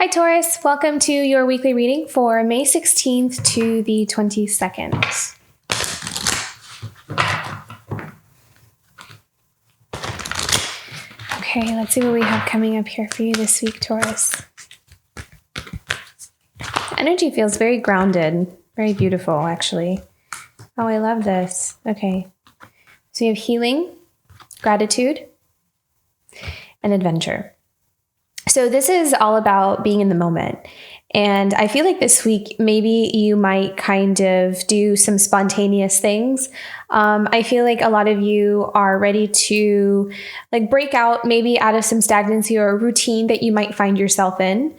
Hi Taurus, welcome to your weekly reading for May 16th to the 22nd. Okay, let's see what we have coming up here for you this week, Taurus. Energy feels very grounded, very beautiful, actually. Oh, I love this. Okay, so you have healing, gratitude, and adventure. So this is all about being in the moment. And I feel like this week, maybe you might kind of do some spontaneous things. I feel like a lot of you are ready to break out maybe out of some stagnancy or a routine that you might find yourself in.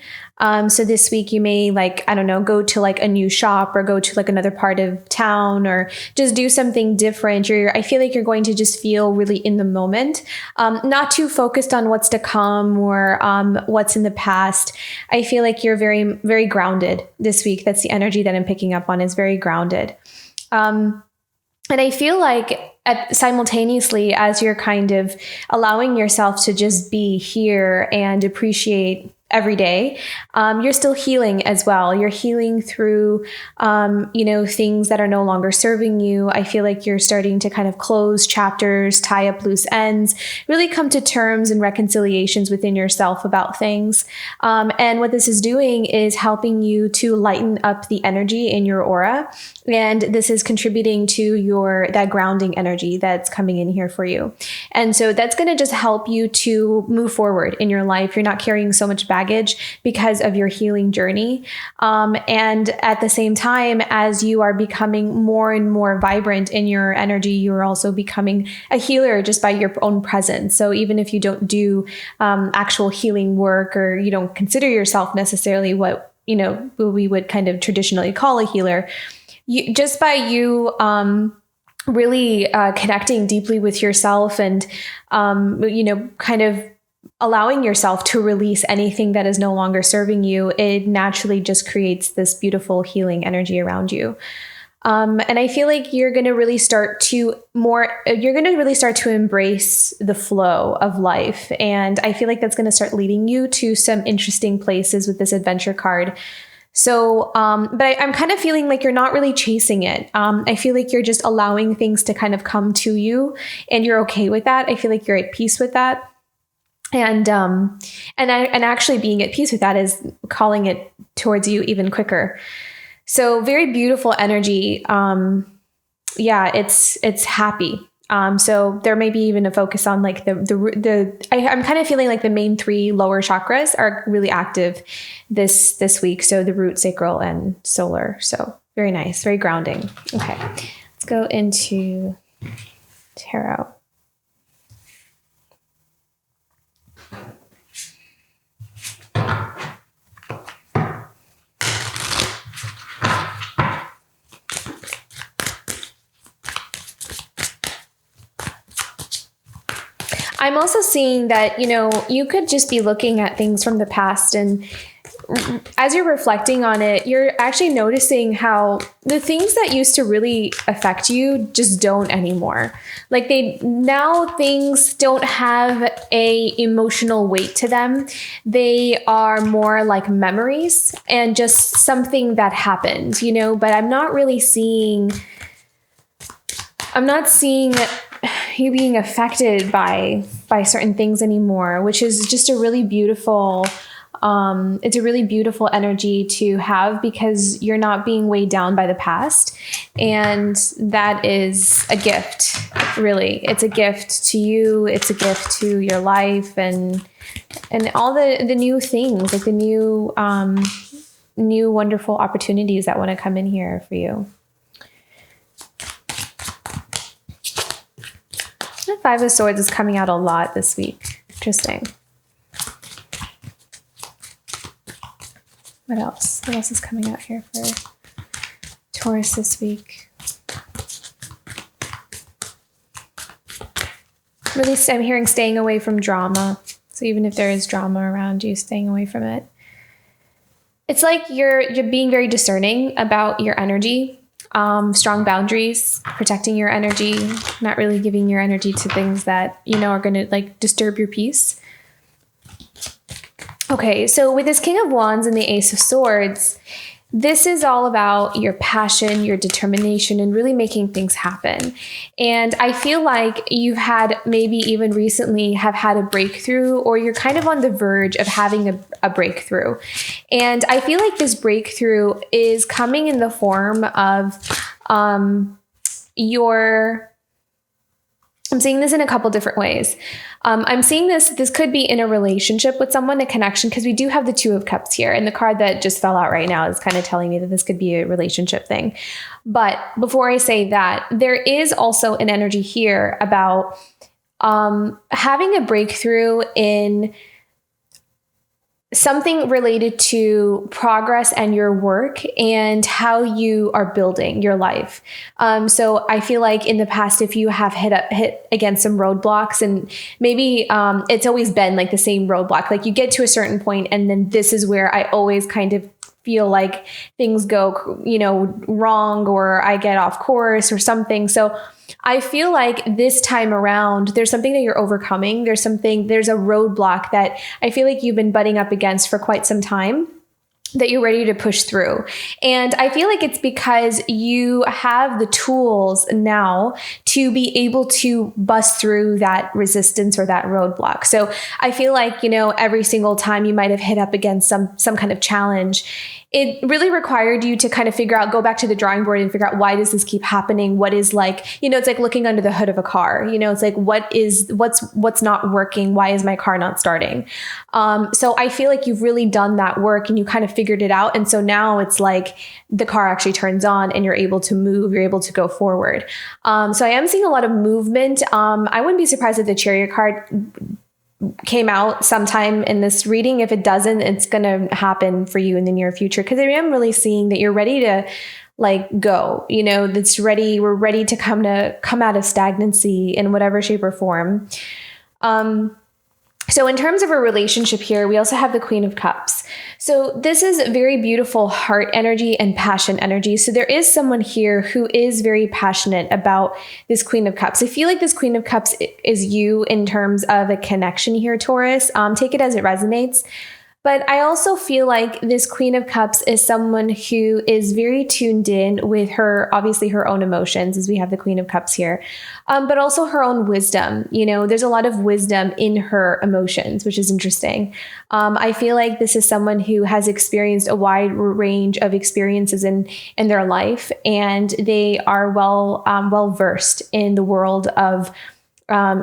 So this week you may go to a new shop or go to another part of town or just do something different. I feel like you're going to just feel really in the moment, not too focused on what's to come or what's in the past. I feel like you're very, very grounded this week. That's the energy that I'm picking up on, is very grounded. And I feel like simultaneously, as you're kind of allowing yourself to just be here and appreciate every day, you're still healing as well. You're healing through, things that are no longer serving you. I feel like you're starting to kind of close chapters, tie up loose ends, really come to terms and reconciliations within yourself about things. And what this is doing is helping you to lighten up the energy in your aura. And this is contributing to that grounding energy that's coming in here for you. And so that's going to just help you to move forward in your life. You're not carrying so much baggage because of your healing journey. And at the same time, as you are becoming more and more vibrant in your energy, you're also becoming a healer just by your own presence. So even if you don't do actual healing work, or you don't consider yourself necessarily what we would kind of traditionally call a healer, just by you really connecting deeply with yourself and kind of allowing yourself to release anything that is no longer serving you, it naturally just creates this beautiful healing energy around you. And I feel like you're going to really start to embrace the flow of life. And I feel like that's going to start leading you to some interesting places with this adventure card. So, but I'm kind of feeling like you're not really chasing it. I feel like you're just allowing things to kind of come to you, and you're okay with that. I feel like you're at peace with that. And actually being at peace with that is calling it towards you even quicker. So very beautiful energy. It's happy. So there may be even a focus on I'm kind of feeling like the main three lower chakras are really active this week. So the root, sacral, and solar. So very nice, very grounding. Okay, let's go into tarot. I'm also seeing that, you could just be looking at things from the past, and as you're reflecting on it, you're actually noticing how the things that used to really affect you just don't anymore. Things don't have a emotional weight to them. They are more like memories and just something that happened, but I'm not seeing you being affected by certain things anymore, which is just a really beautiful, it's a really beautiful energy to have, because you're not being weighed down by the past. And that is a gift, really. It's a gift to you. It's a gift to your life and all the new things, like the new wonderful opportunities that want to come in here for you. The Five of Swords is coming out a lot this week. Interesting. What else? What else is coming out here for Taurus this week? Really, I'm hearing staying away from drama. So even if there is drama around you, staying away from it. It's like you're being very discerning about your energy. Strong boundaries, protecting your energy, not really giving your energy to things that, are going to disturb your peace. Okay, so with this King of Wands and the Ace of Swords, this is all about your passion, your determination, and really making things happen. And I feel like you've had, maybe even recently, have had a breakthrough, or you're kind of on the verge of having a breakthrough. And I feel like this breakthrough is coming in the form of I'm seeing this in a couple different ways. I'm seeing this could be in a relationship with someone, a connection, because we do have the Two of Cups here. And the card that just fell out right now is kind of telling me that this could be a relationship thing. But before I say that, there is also an energy here about having a breakthrough in something related to progress and your work and how you are building your life. So I feel like in the past, if you have hit against some roadblocks, and maybe it's always been like the same roadblock, like you get to a certain point and then this is where I always kind of feel like things go, wrong, or I get off course or something. So I feel like this time around, there's something that you're overcoming. There's a roadblock that I feel like you've been butting up against for quite some time, that you're ready to push through. And I feel like it's because you have the tools now to be able to bust through that resistance or that roadblock. So I feel like, every single time you might have hit up against some kind of challenge, it really required you to kind of go back to the drawing board and figure out, why does this keep happening? What is it's like looking under the hood of a car. It's like, what's not working? Why is my car not starting? So I feel like you've really done that work and you kind of figured it out. And so now it's like the car actually turns on and you're able to move, you're able to go forward. So I am seeing a lot of movement. I wouldn't be surprised if the Chariot card came out sometime in this reading. If it doesn't, it's going to happen for you in the near future, because I am really seeing that you're ready to go, that's ready. We're ready to come out of stagnancy in whatever shape or form. So in terms of a relationship here, we also have the Queen of Cups. So this is very beautiful heart energy and passion energy. So there is someone here who is very passionate about this Queen of Cups. I feel like this Queen of Cups is you in terms of a connection here, Taurus. Take it as it resonates. But I also feel like this Queen of Cups is someone who is very tuned in with obviously her own emotions, as we have the Queen of Cups here, but also her own wisdom. There's a lot of wisdom in her emotions, which is interesting. I feel like this is someone who has experienced a wide range of experiences in their life, and they are well versed in the world of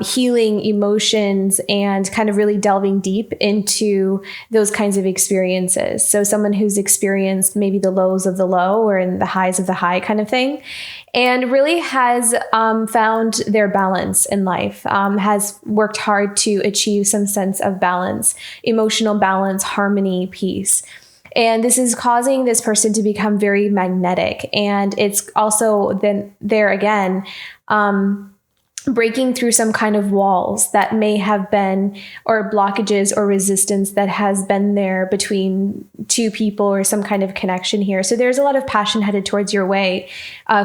healing emotions and kind of really delving deep into those kinds of experiences. So someone who's experienced maybe the lows of the low or in the highs of the high kind of thing, and really has found their balance in life, has worked hard to achieve some sense of balance, emotional balance, harmony, peace. And this is causing this person to become very magnetic. And it's also then there again, breaking through some kind of walls that may have been, or blockages or resistance that has been there between two people or some kind of connection here. So there's a lot of passion headed towards your way,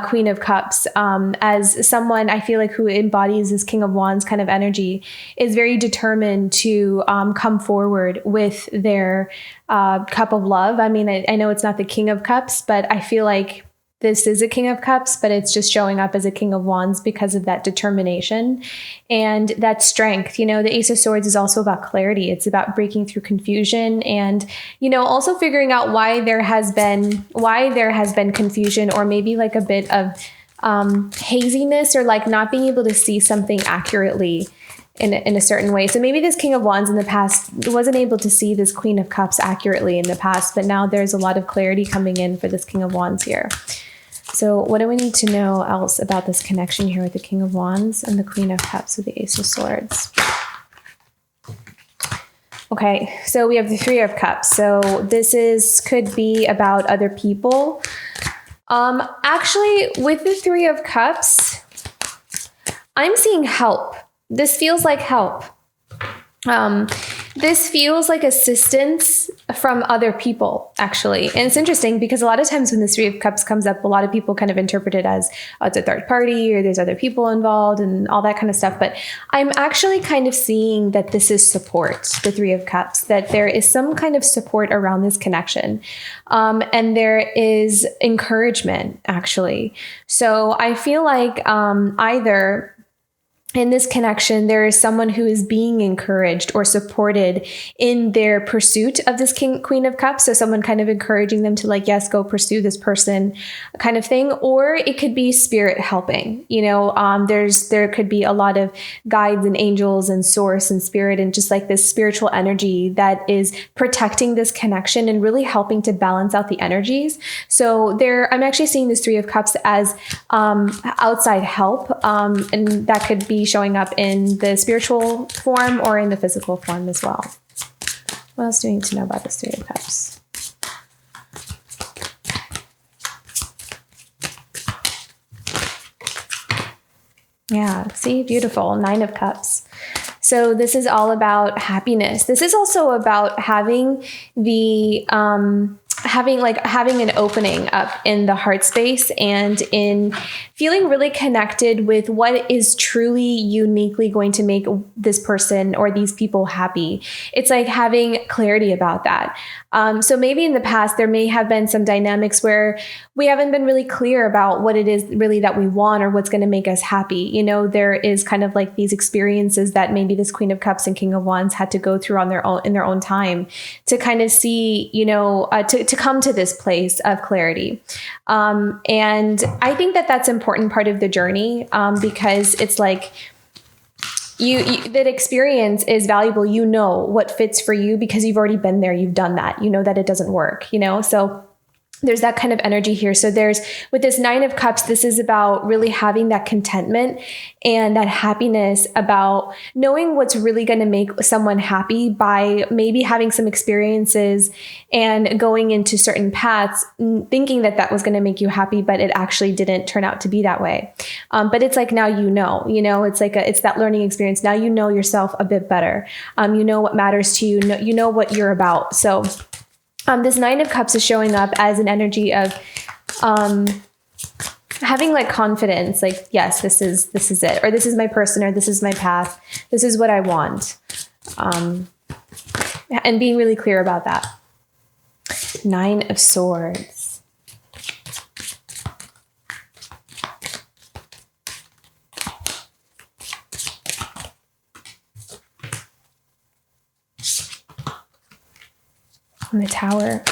Queen of Cups, as someone I feel like who embodies this King of Wands kind of energy, is very determined to come forward with their cup of love. I mean, I know it's not the King of Cups, but I feel like this is a King of Cups, but it's just showing up as a King of Wands because of that determination and that strength. The Ace of Swords is also about clarity. It's about breaking through confusion and, also figuring out why there has been confusion, or maybe like a bit of haziness, or like not being able to see something accurately in a certain way. So maybe this King of Wands in the past wasn't able to see this Queen of Cups accurately in the past, but now there's a lot of clarity coming in for this King of Wands here. So what do we need to know else about this connection here with the King of Wands and the Queen of Cups with the Ace of Swords? Okay, so we have the Three of Cups. So this could be about other people. Actually, with the Three of Cups, I'm seeing help. This feels like help. This feels like assistance from other people, actually. And it's interesting because a lot of times when the Three of Cups comes up, a lot of people kind of interpret it as, oh, it's a third party or there's other people involved and all that kind of stuff. But I'm actually kind of seeing that this is support, the Three of Cups, that there is some kind of support around this connection. And there is encouragement, actually. So I feel like either in this connection, there is someone who is being encouraged or supported in their pursuit of this Queen of Cups. So someone kind of encouraging them to like, yes, go pursue this person kind of thing. Or it could be spirit helping, there could be a lot of guides and angels and source and spirit and just like this spiritual energy that is protecting this connection and really helping to balance out the energies. So I'm actually seeing this Three of Cups as outside help. And that could be showing up in the spiritual form or in the physical form as well. What else do we need to know about this Three of Cups? Yeah, see, beautiful. Nine of Cups. So this is all about happiness. This is also about having having an opening up in the heart space and in feeling really connected with what is truly uniquely going to make this person or these people happy. It's like having clarity about that. So maybe in the past, there may have been some dynamics where we haven't been really clear about what it is really that we want or what's going to make us happy. There is kind of like these experiences that maybe this Queen of Cups and King of Wands had to go through on their own, in their own time to kind of see, to come to this place of clarity. And I think that that's an important part of the journey because it's like, that experience is valuable. What fits for you because you've already been there. You've done that. That it doesn't work, so there's that kind of energy here. So with this Nine of Cups, this is about really having that contentment and that happiness about knowing what's really going to make someone happy by maybe having some experiences and going into certain paths, thinking that that was going to make you happy, but it actually didn't turn out to be that way. But it's like, now, it's like it's that learning experience. Now, you know yourself a bit better. You know what matters to you. You know what you're about. So this Nine of Cups is showing up as an energy of having like confidence, like, yes, this is it, or this is my person, or this is my path. This is what I want. And being really clear about that. Nine of Swords. And the Tower.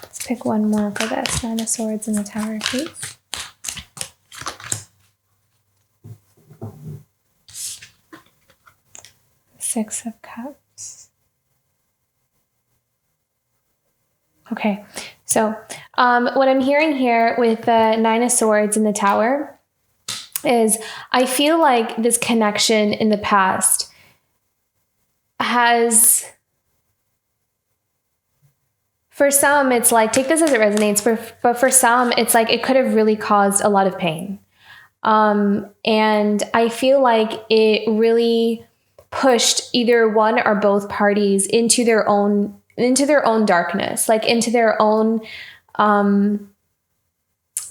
Let's pick one more for this. Nine of Swords and the Tower, please. Six of Cups. Okay, so what I'm hearing here with the Nine of Swords and the Tower is I feel like this connection in the past has, for some, it's like, take this as it resonates, but for some, it's like it could have really caused a lot of pain. And I feel like it really pushed either one or both parties into their own darkness, like into their own, to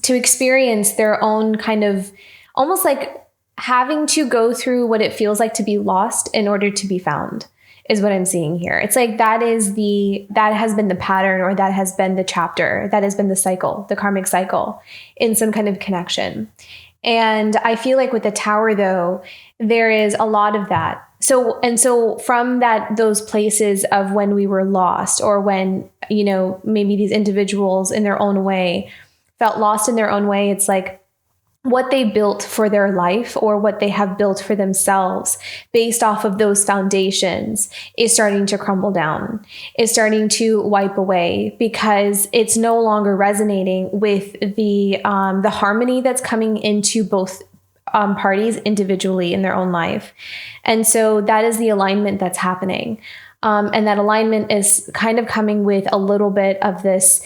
experience their own kind of almost like having to go through what it feels like to be lost in order to be found is what I'm seeing here. It's like that has been the pattern, or that has been the chapter, that has been the cycle, the karmic cycle in some kind of connection. And I feel like with the Tower, though, there is a lot of that. So from those places of when we were lost, or when, maybe these individuals in their own way felt lost in their own way, it's like what they built for their life, or what they have built for themselves based off of those foundations, is starting to crumble down, is starting to wipe away, because it's no longer resonating with the harmony that's coming into both parties individually in their own life. And so that is the alignment that's happening. And that alignment is kind of coming with a little bit of this,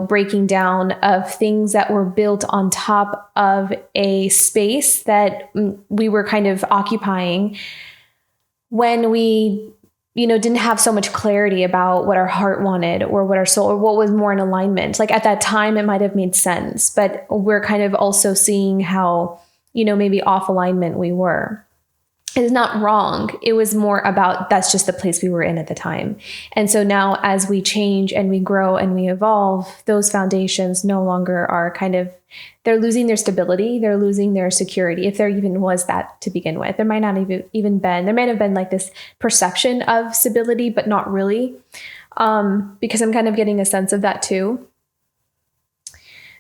breaking down of things that were built on top of a space that we were kind of occupying when we, didn't have so much clarity about what our heart wanted or what our soul, or what was more in alignment. Like at that time, it might have made sense, but we're kind of also seeing how, maybe off alignment we were. It's not wrong. It was more about that's just the place we were in at the time. And so now as we change and we grow and we evolve, those foundations no longer are they're losing their stability. They're losing their security. If there even was that to begin with, there might not even been, there might have been like this perception of stability, but not really. Because I'm kind of getting a sense of that too.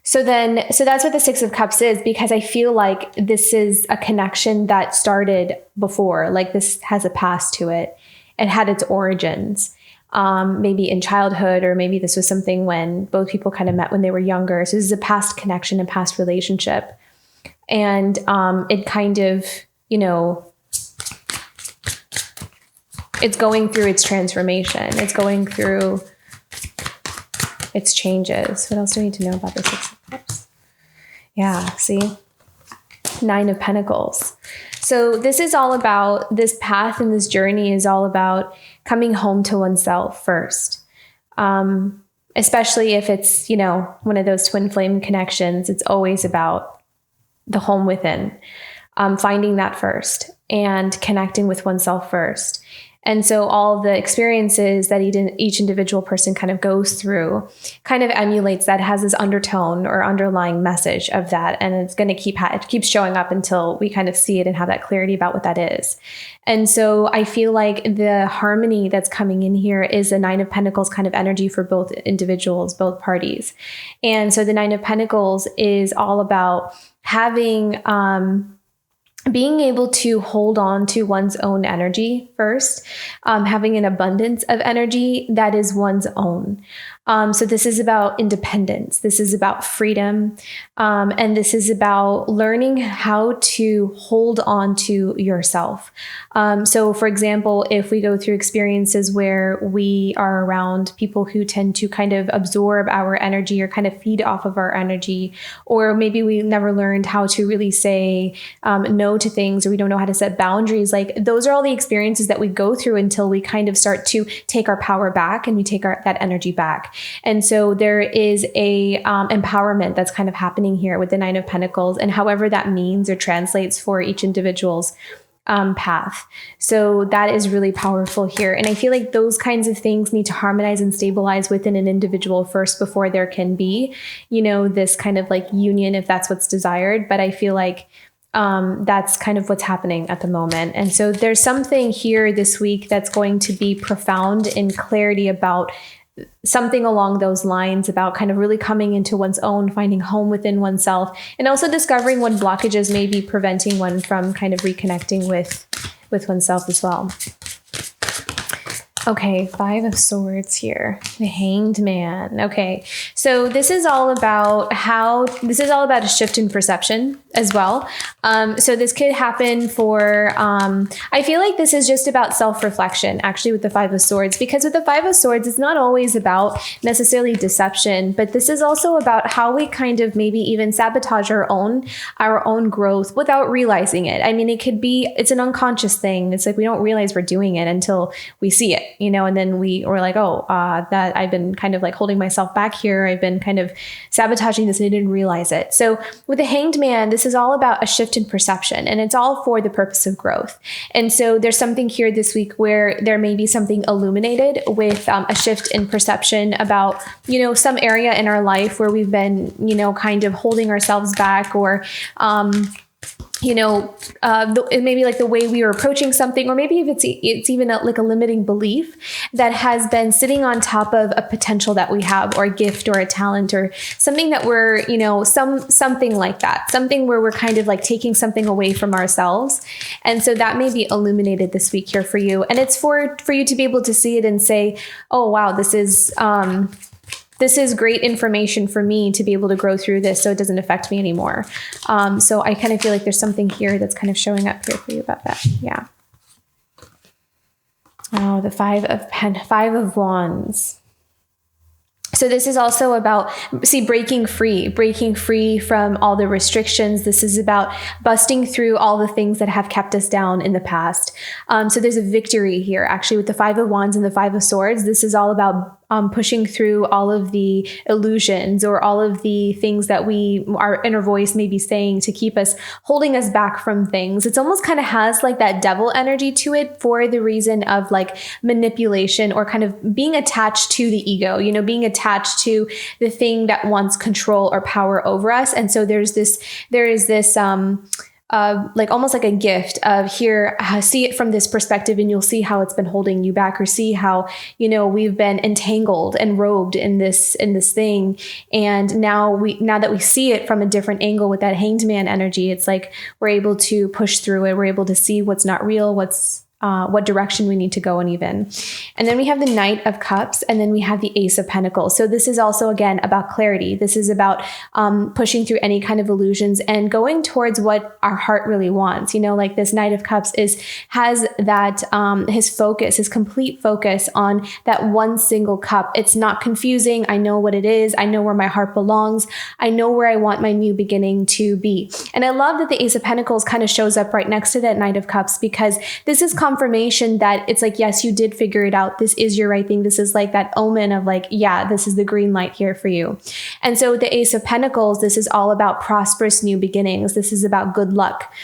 So that's what the Six of Cups is, because I feel like this is a connection that started before, like this has a past to it. It had its origins, maybe in childhood, or maybe this was something when both people kind of met when they were younger. So this is a past connection and past relationship. And it kind of, it's going through its transformation. It's going through its changes. What else do we need to know about the Six of Cups? Yeah, see? Nine of Pentacles. So this is all about, this path and this journey is all about coming home to oneself first. Especially if it's, one of those twin flame connections, it's always about the home within, finding that first and connecting with oneself first. And so all the experiences that each individual person kind of goes through kind of emulates that, has this undertone or underlying message of that. And it's going to it keeps showing up until we kind of see it and have that clarity about what that is. And so I feel like the harmony that's coming in here is a Nine of Pentacles kind of energy for both individuals, both parties. And so the Nine of Pentacles is all about having, being able to hold on to one's own energy first, having an abundance of energy that is one's own. So this is about independence. This is about freedom. And this is about learning how to hold on to yourself. So for example, if we go through experiences where we are around people who tend to kind of absorb our energy or kind of feed off of our energy, or maybe we never learned how to really say no to things, or we don't know how to set boundaries, like those are all the experiences that we go through until we kind of start to take our power back and we take that energy back. And so there is a empowerment that's kind of happening here with the Nine of Pentacles, and however that means or translates for each individual's path. So that is really powerful here. And I feel like those kinds of things need to harmonize and stabilize within an individual first before there can be, this kind of like union, if that's what's desired. But I feel like that's kind of what's happening at the moment. And so there's something here this week that's going to be profound in clarity about something along those lines, about kind of really coming into one's own, finding home within oneself, and also discovering what blockages may be preventing one from kind of reconnecting with oneself as well. Okay, Five of Swords here, the Hanged Man. Okay, so this is all about a shift in perception as well. So this could happen for, I feel like this is just about self-reflection, actually, with the Five of Swords, because with the Five of Swords, it's not always about necessarily deception, but this is also about how we kind of maybe even sabotage our own growth without realizing it. I mean, it's an unconscious thing. It's like we don't realize we're doing it until we see it. And then we're like, that I've been kind of like holding myself back here. I've been kind of sabotaging this and I didn't realize it. So with the Hanged Man, this is all about a shift in perception, and it's all for the purpose of growth. And so there's something here this week where there may be something illuminated with a shift in perception about, some area in our life where we've been, kind of holding ourselves back, or, maybe like the way we were approaching something, or maybe if it's even a limiting belief that has been sitting on top of a potential that we have, or a gift, or a talent, or something that we're, something like that, something where we're kind of like taking something away from ourselves. And so that may be illuminated this week here for you. And it's for you to be able to see it and say, oh, wow, this is great information for me to be able to grow through this so it doesn't affect me anymore. So I kind of feel like there's something here that's kind of showing up here for you about that. Yeah. Oh, the Five of Wands. So this is also about, breaking free from all the restrictions. This is about busting through all the things that have kept us down in the past. So there's a victory here, actually, with the Five of Wands and the Five of Swords. This is all about pushing through all of the illusions or all of the things that our inner voice may be saying to keep us, holding us back from things. It's almost kind of has like that devil energy to it for the reason of like manipulation or kind of being attached to the ego, being attached to the thing that wants control or power over us. And so there is this, like almost like a gift of here, see it from this perspective and you'll see how it's been holding you back, or see how, we've been entangled and robed in this thing. And now that we see it from a different angle with that Hanged Man energy, it's like we're able to push through it. We're able to see what's not real, what direction we need to go in even. And then we have the Knight of Cups, and then we have the Ace of Pentacles. So this is also, again, about clarity. This is about pushing through any kind of illusions and going towards what our heart really wants. Like this Knight of Cups has that, his complete focus on that one single cup. It's not confusing. I know what it is. I know where my heart belongs. I know where I want my new beginning to be. And I love that the Ace of Pentacles kind of shows up right next to that Knight of Cups, because this is confirmation that it's like, yes, you did figure it out. This is your right thing. This is like that omen of like, yeah, this is the green light here for you. And so the Ace of Pentacles, this is all about prosperous new beginnings. This is about good luck.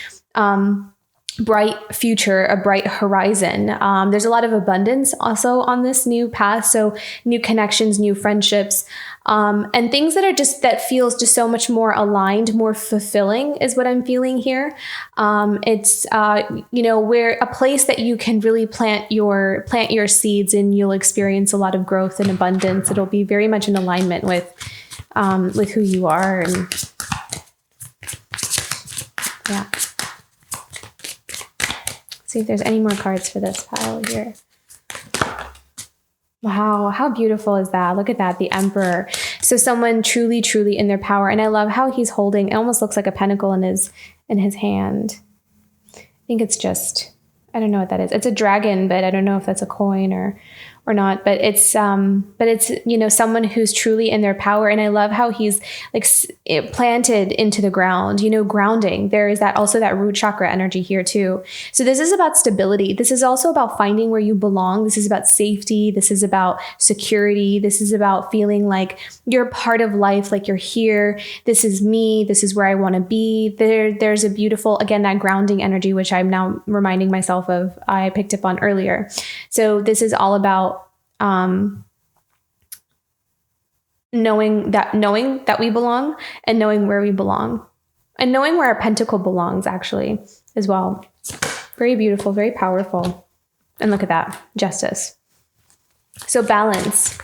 Bright future, a bright horizon. There's a lot of abundance also on this new path. So new connections, new friendships, and things that feels just so much more aligned, more fulfilling is what I'm feeling here. It's, where a place that you can really plant your seeds and you'll experience a lot of growth and abundance. It'll be very much in alignment with who you are. And yeah. See if there's any more cards for this pile here. Wow, how beautiful is that? Look at that, the Emperor. So someone truly, truly in their power. And I love how he's holding, it almost looks like a pentacle in his hand. I think it's just, I don't know what that is. It's a dragon, but I don't know if that's a coin or not, but it's someone who's truly in their power. And I love how he's like planted into the ground, grounding. There is also that root chakra energy here too. So this is about stability. This is also about finding where you belong. This is about safety. This is about security. This is about feeling like you're part of life, like you're here. This is me. This is where I want to be. There's a beautiful, again, that grounding energy, which I'm now reminding myself of, I picked up on earlier. So this is all about knowing that we belong, and knowing where we belong, and knowing where our pentacle belongs actually as well. Very beautiful, very powerful. And look at that, justice. So balance.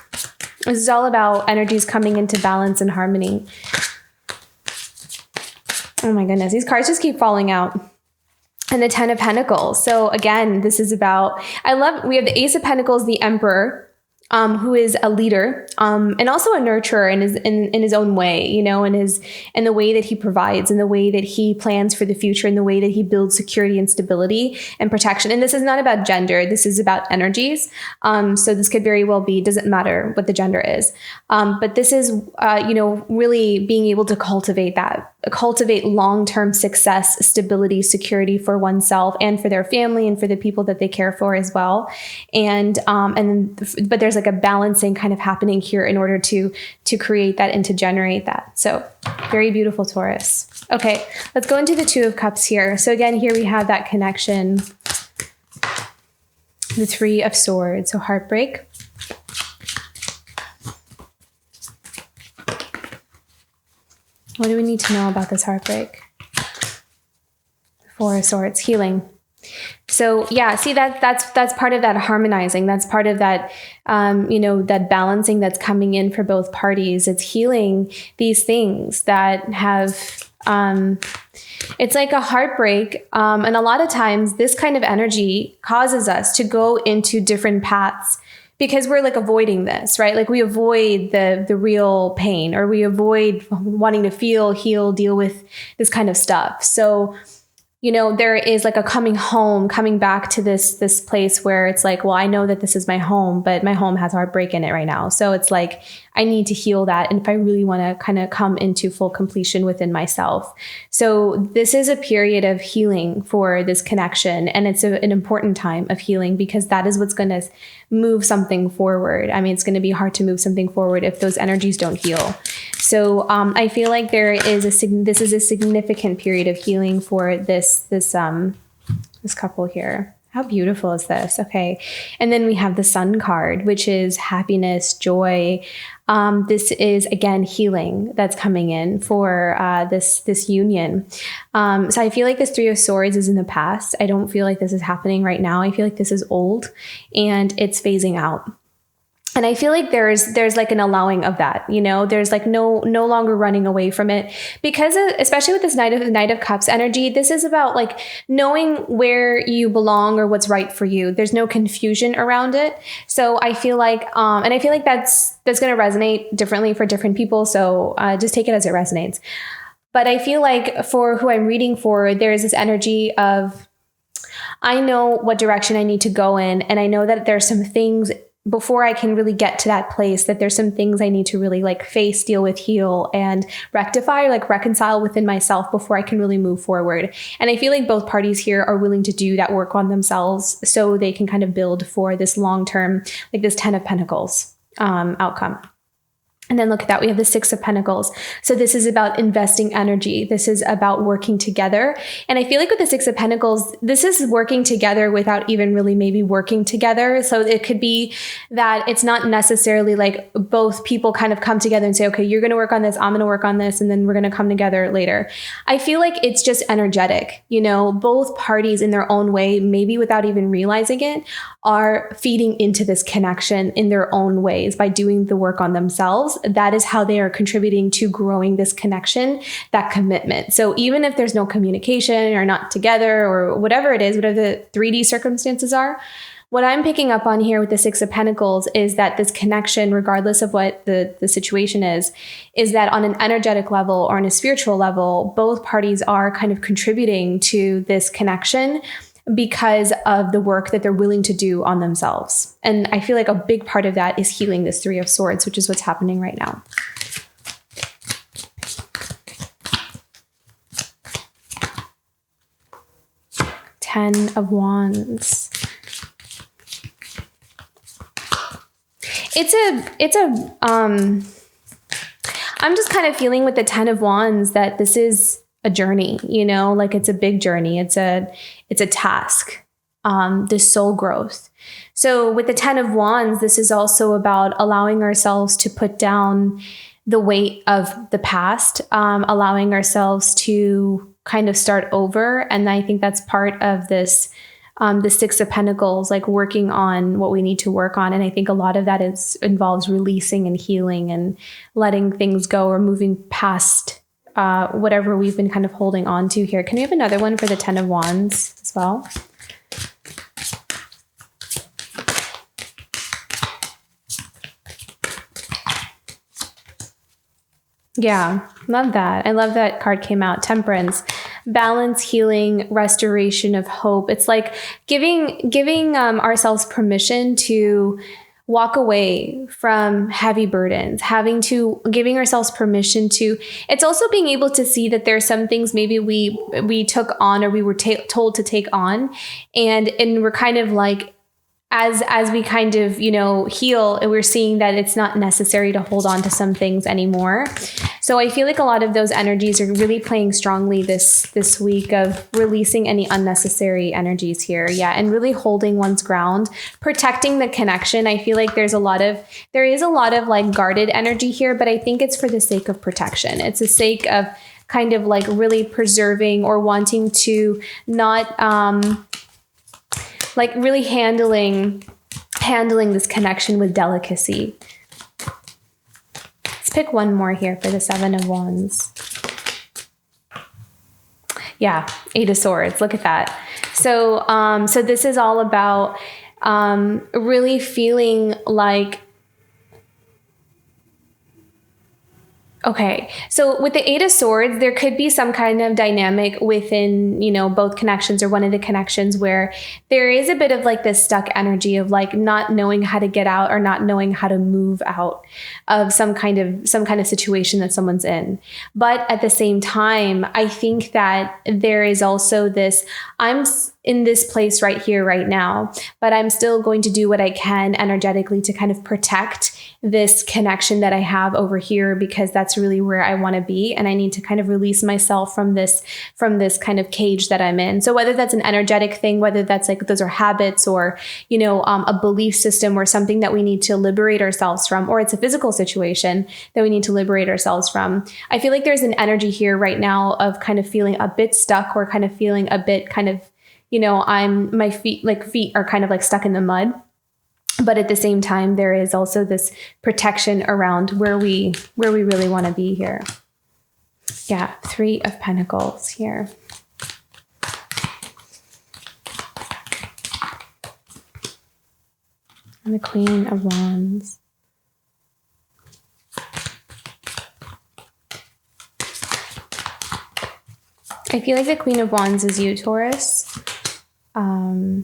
This is all about energies coming into balance and harmony. Oh my goodness, these cards just keep falling out. And the Ten of Pentacles. So again, this is about, we have the Ace of Pentacles, the Emperor, who is a leader, and also a nurturer in his own way, in the way that he provides, in the way that he plans for the future, in the way that he builds security and stability and protection. And this is not about gender. This is about energies. So this could very well be, doesn't matter what the gender is. But this is, really being able to cultivate long-term success, stability, security for oneself and for their family and for the people that they care for as well. But there's like a balancing kind of happening here in order to create that and to generate that. So very beautiful, Taurus. Okay, let's go into the Two of Cups here. So again, here we have that connection. The Three of Swords, so heartbreak. What do we need to know about this heartbreak? Four of Swords, healing. So yeah, see that's part of that harmonizing. That's part of that, that balancing that's coming in for both parties. It's healing these things that have, it's like a heartbreak. And a lot of times this kind of energy causes us to go into different paths because we're like avoiding this, right? Like we avoid the real pain, or we avoid wanting to feel, heal, deal with this kind of stuff. So there is like a coming home, coming back to this place where it's like, well, I know that this is my home, but my home has heartbreak in it right now. So it's like, I need to heal that. And if I really want to kind of come into full completion within myself. So this is a period of healing for this connection. And it's an important time of healing, because that is what's going to move something forward. I mean, it's going to be hard to move something forward if those energies don't heal. So I feel like this is a significant period of healing for this couple here. How beautiful is this? Okay. And then we have the Sun card, which is happiness, joy. This is, again, healing that's coming in for this union. So I feel like this Three of Swords is in the past. I don't feel like this is happening right now. I feel like this is old and it's phasing out. And I feel like there's like an allowing of that, there's like no longer running away from it, because especially with this Knight of Cups energy, this is about like knowing where you belong or what's right for you. There's no confusion around it. So I feel like, and I feel like that's going to resonate differently for different people. So just take it as it resonates. But I feel like for who I'm reading for, there is this energy of, I know what direction I need to go in. And I know that there's some things before I can really get to that place, that there's some things I need to really like face, deal with, heal, and rectify, or like reconcile within myself before I can really move forward. And I feel like both parties here are willing to do that work on themselves so they can kind of build for this long-term, like this 10 of Pentacles outcome. And then look at that. We have the Six of Pentacles. So this is about investing energy. This is about working together. And I feel like with the Six of Pentacles, this is working together without even really maybe working together. So it could be that it's not necessarily like both people kind of come together and say, okay, you're going to work on this, I'm going to work on this, and then we're going to come together later. I feel like it's just energetic. Both parties in their own way, maybe without even realizing it, are feeding into this connection in their own ways by doing the work on themselves. That is how they are contributing to growing this connection, that commitment. So even if there's no communication or not together or whatever it is, whatever the 3D circumstances are, what I'm picking up on here with the Six of Pentacles is that this connection, regardless of what the situation is that on an energetic level or on a spiritual level, both parties are kind of contributing to this connection because of the work that they're willing to do on themselves. And I feel like a big part of that is healing this Three of Swords, which is what's happening right now. Ten of Wands. I'm just kind of feeling with the Ten of Wands that this is a journey, like it's a big journey. It's a task, this soul growth. So with the Ten of Wands, this is also about allowing ourselves to put down the weight of the past, allowing ourselves to kind of start over. And I think that's part of this, the Six of Pentacles, like working on what we need to work on. And I think a lot of that involves releasing and healing and letting things go, or moving past whatever we've been kind of holding on to here. Can we have another one for the Ten of Wands as well? Yeah, love that. I love that card came out. Temperance, balance, healing, restoration of hope. It's like giving ourselves permission to walk away from heavy burdens, giving ourselves permission to, it's also being able to see that there's some things maybe we took on, or we were told to take on. And we're kind of like, as we kind of, heal, and we're seeing that it's not necessary to hold on to some things anymore. So I feel like a lot of those energies are really playing strongly this week, of releasing any unnecessary energies here. Yeah. And really holding one's ground, protecting the connection. I feel like there is a lot of like guarded energy here, but I think it's for the sake of protection. It's the sake of kind of like really preserving, or wanting to not, like really handling this connection with delicacy. Let's pick one more here for the Seven of Wands. Yeah, Eight of Swords. Look at that. So, so this is all about really feeling like Okay, so with the Eight of Swords, there could be some kind of dynamic within, both connections or one of the connections where there is a bit of like this stuck energy of like not knowing how to get out or not knowing how to move out of some kind of situation that someone's in. But at the same time, I think that there is also this, I'm in this place right here, right now, but I'm still going to do what I can energetically to kind of protect this connection that I have over here, because that's really where I want to be. And I need to kind of release myself from this kind of cage that I'm in. So whether that's an energetic thing, whether that's like, those are habits or, a belief system or something that we need to liberate ourselves from, or it's a physical situation that we need to liberate ourselves from. I feel like there's an energy here right now of kind of feeling a bit stuck or kind of feeling a bit kind of, my feet are kind of like stuck in the mud. But at the same time, there is also this protection around where we really want to be here. Yeah, Three of Pentacles here. And the Queen of Wands. I feel like the Queen of Wands is you, Taurus.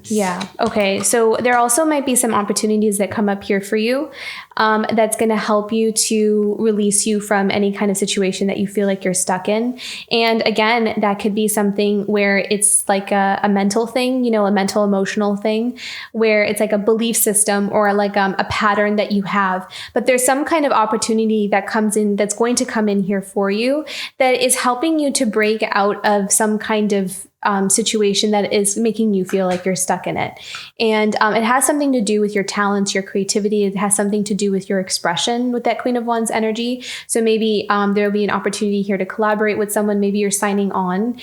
Yeah. Okay. So there also might be some opportunities that come up here for you, that's going to help you to release you from any kind of situation that you feel like you're stuck in. And again, that could be something where it's like a mental thing, a mental emotional thing where it's like a belief system or like a pattern that you have. But there's some kind of opportunity that comes in, that's going to come in here for you, that is helping you to break out of some kind of situation that is making you feel like you're stuck in it. And it has something to do with your talents, your creativity. It has something to do with your expression with that Queen of Wands energy. So maybe there'll be an opportunity here to collaborate with someone. Maybe you're signing on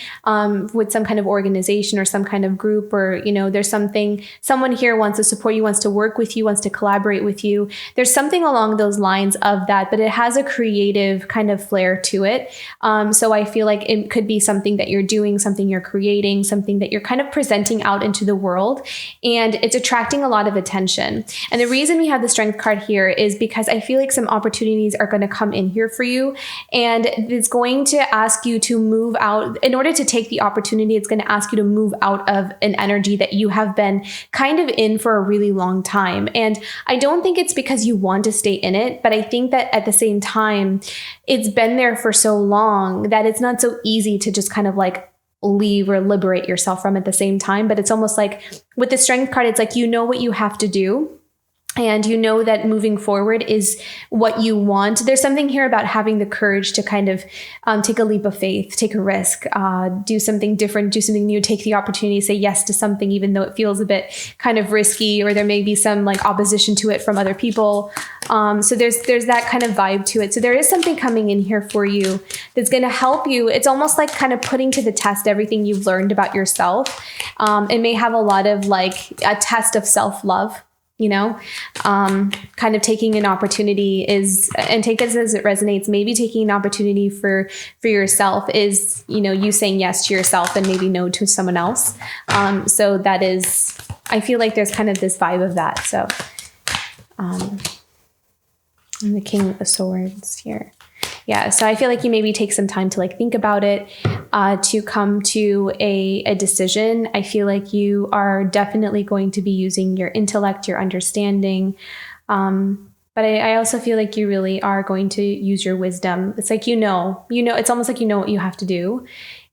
with some kind of organization or some kind of group, or, there's someone here wants to support you, wants to work with you, wants to collaborate with you. There's something along those lines of that, but it has a creative kind of flair to it. So I feel like it could be something that you're doing, something you're creating, something that you're kind of presenting out into the world, and it's attracting a lot of attention. And the reason we have the Strength card here is because I feel like some opportunities are going to come in here for you, and it's going to ask you to move out. In order to take the opportunity, it's going to ask you to move out of an energy that you have been kind of in for a really long time. And I don't think it's because you want to stay in it, but I think that at the same time, it's been there for so long that it's not so easy to just kind of like leave or liberate yourself from at the same time. But it's almost like with the Strength card, it's like, what you have to do. And that moving forward is what you want. There's something here about having the courage to kind of take a leap of faith, take a risk, do something different, do something new, take the opportunity to say yes to something, even though it feels a bit kind of risky, or there may be some like opposition to it from other people. So there's that kind of vibe to it. So there is something coming in here for you that's going to help you. It's almost like kind of putting to the test everything you've learned about yourself. It may have a lot of like a test of self-love. Kind of taking an opportunity and take this as it resonates, maybe taking an opportunity for yourself is, you saying yes to yourself and maybe no to someone else. So that is, I feel like there's kind of this vibe of that. So, and the King of Swords here. Yeah. So I feel like you maybe take some time to like think about it, to come to a decision. I feel like you are definitely going to be using your intellect, your understanding. But I also feel like you really are going to use your wisdom. It's like, it's almost like what you have to do.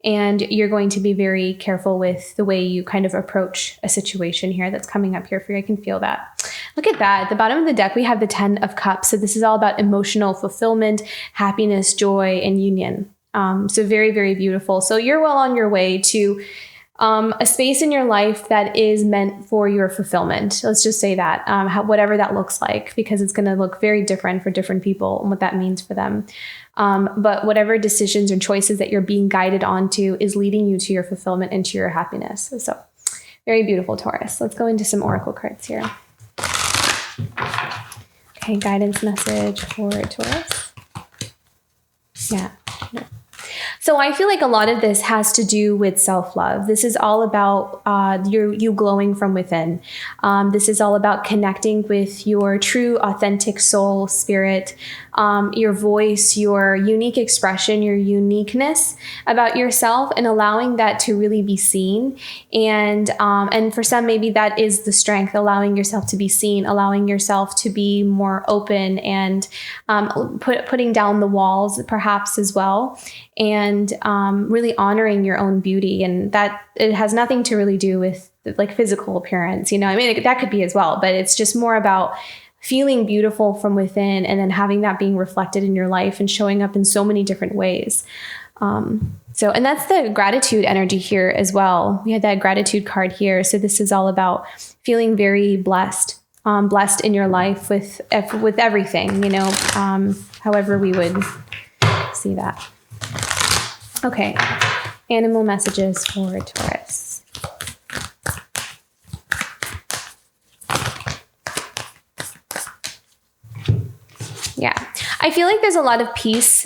And you're going to be very careful with the way you kind of approach a situation here that's coming up here for you. I can feel that. Look at that. At the bottom of the deck, we have the 10 of Cups. So this is all about emotional fulfillment, happiness, joy, and union. So very, very beautiful. So you're well on your way to a space in your life that is meant for your fulfillment. Let's just say that, whatever that looks like, because it's going to look very different for different people and what that means for them. But whatever decisions or choices that you're being guided onto is leading you to your fulfillment and to your happiness. So very beautiful, Taurus. Let's go into some oracle cards here. Okay, guidance message for Taurus. Yeah. So I feel like a lot of this has to do with self-love. This is all about you glowing from within. This is all about connecting with your true, authentic soul, spirit, your voice, your unique expression, your uniqueness about yourself, and allowing that to really be seen. And for some, maybe that is the strength, allowing yourself to be seen, allowing yourself to be more open, and putting down the walls perhaps as well, and really honoring your own beauty. And that it has nothing to really do with like physical appearance, you know, I mean, that could be as well, but it's just more about feeling beautiful from within, and then having that being reflected in your life and showing up in so many different ways. And that's the gratitude energy here as well. We had that gratitude card here. So this is all about feeling very blessed, blessed in your life with everything, you know, however we would see that. Okay. Animal messages for Taurus. Yeah, I feel like there's a lot of peace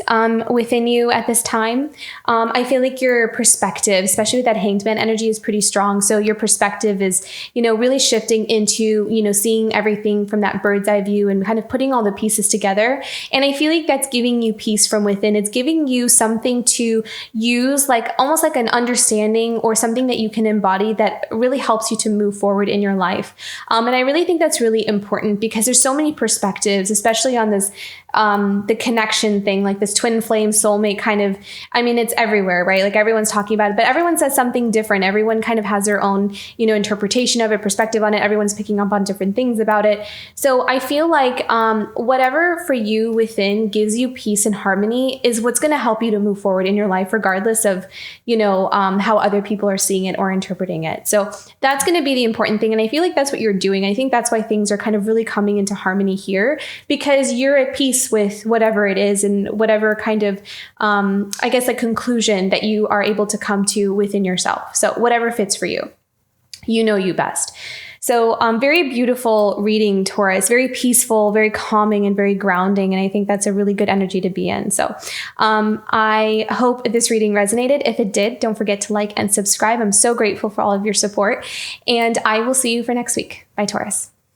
within you at this time. I feel like your perspective, especially with that Hanged Man energy, is pretty strong. So your perspective is, you know, really shifting into, you know, seeing everything from that bird's eye view and kind of putting all the pieces together. And I feel like that's giving you peace from within. It's giving you something to use, like almost like an understanding or something that you can embody that really helps you to move forward in your life. And I really think that's really important because there's so many perspectives, especially on this the connection thing, like this twin flame soulmate kind of, I mean, it's everywhere, right? Like everyone's talking about it, but everyone says something different. Everyone kind of has their own, you know, interpretation of it, perspective on it. Everyone's picking up on different things about it. So I feel like whatever for you within gives you peace and harmony is what's going to help you to move forward in your life, regardless of, you know, how other people are seeing it or interpreting it. So that's going to be the important thing. And I feel like that's what you're doing. I think that's why things are kind of really coming into harmony here, because you're at peace with whatever it is and whatever kind of, I guess, like conclusion that you are able to come to within yourself. So whatever fits for you, you know you best. So very beautiful reading, Taurus, very peaceful, very calming, and very grounding. And I think that's a really good energy to be in. So I hope this reading resonated. If it did, don't forget to like and subscribe. I'm so grateful for all of your support. And I will see you for next week. Bye, Taurus.